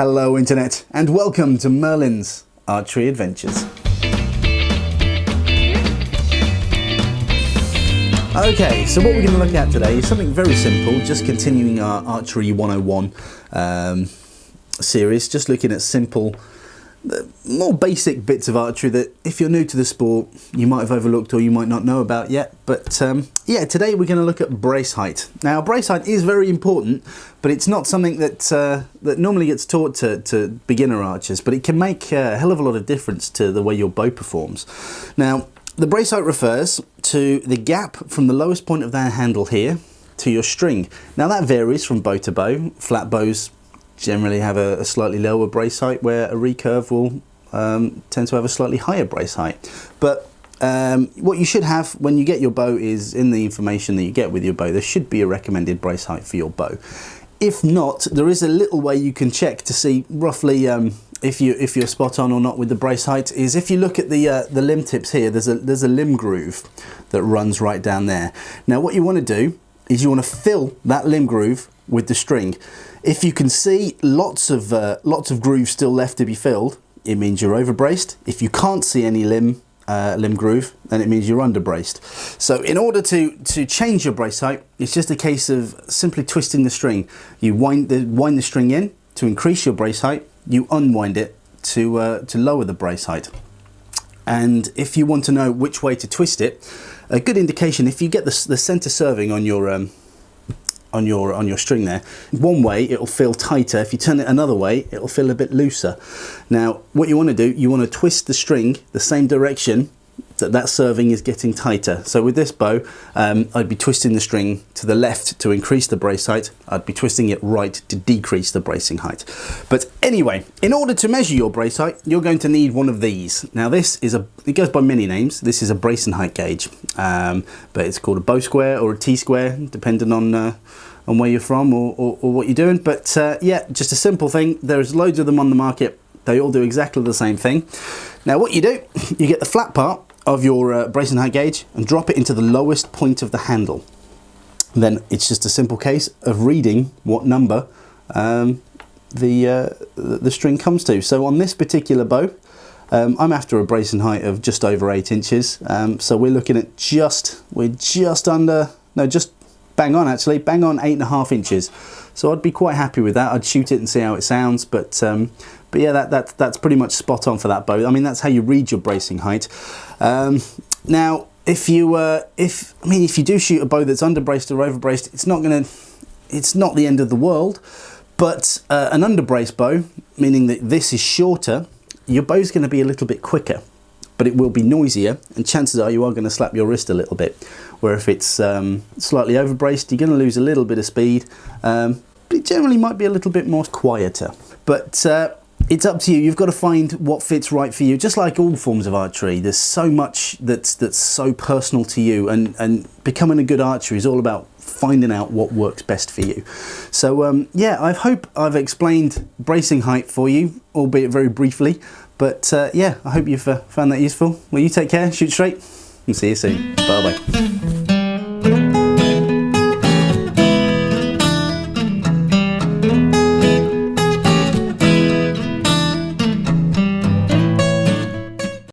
Hello Internet, and welcome to Merlin's Archery Adventures. Okay, so what we're going to look at today is something very simple, just continuing our Archery 101 series, just looking at simple, more basic bits of archery that if you're new to the sport you might have overlooked or you might not know about yet. But yeah, today we're going to look at brace height. Now brace height is very important, but it's not something that that normally gets taught to beginner archers, but it can make a hell of a lot of difference to the way your bow performs. Now the brace height refers to the gap from the lowest point of that handle here to your string. Now that varies from bow to bow. Flat bows generally have a slightly lower brace height, where a recurve will tend to have a slightly higher brace height. But what you should have when you get your bow is, in the information that you get with your bow, there should be a recommended brace height for your bow. If not, there is a little way you can check to see roughly if you're spot on or not with the brace height. Is if you look at the limb tips here, there's a limb groove that runs right down there. Now what you want to do is you want to fill that limb groove with the string. If you can see lots of grooves still left to be filled, it means you're overbraced. If you can't see any limb groove, then it means you're underbraced. So in order to change your brace height, it's just a case of simply twisting the string. You wind the string in to increase your brace height. You unwind it to lower the brace height. And if you want to know which way to twist it, a good indication, if you get the center serving on your string there, one way it'll feel tighter. If you turn it another way, it'll feel a bit looser. Now what you want to do, you want to twist the string the same direction that serving is getting tighter. So with this bow, I'd be twisting the string to the left to increase the brace height. I'd be twisting it right to decrease the bracing height. But anyway, in order to measure your brace height, you're going to need one of these. Now this is it goes by many names. This is a bracing height gauge, but it's called a bow square or a T-square, depending on where you're from or what you're doing. But yeah, just a simple thing. There's loads of them on the market. They all do exactly the same thing. Now what you do, you get the flat part of your bracing height gauge and drop it into the lowest point of the handle. Then it's just a simple case of reading what number the string comes to. So on this particular bow, I'm after a bracing height of just over 8 inches. So we're looking at just bang on, actually, bang on 8.5 inches. So I'd be quite happy with that. I'd shoot it and see how it sounds, but yeah, that's pretty much spot on for that bow. I mean, that's how you read your bracing height. Now, if you do shoot a bow that's underbraced or overbraced, it's not the end of the world. But an underbraced bow, meaning that this is shorter, your bow's going to be a little bit quicker, but it will be noisier, and chances are you are going to slap your wrist a little bit. Where if it's slightly overbraced, you're going to lose a little bit of speed, but it generally might be a little bit more quieter. But it's up to you. You've got to find what fits right for you. Just like all forms of archery, there's so much that's so personal to you, and becoming a good archer is all about finding out what works best for you. So yeah, I hope I've explained bracing height for you, albeit very briefly. But yeah, I hope you've found that useful. Well, you take care, shoot straight, and see you soon. Bye bye.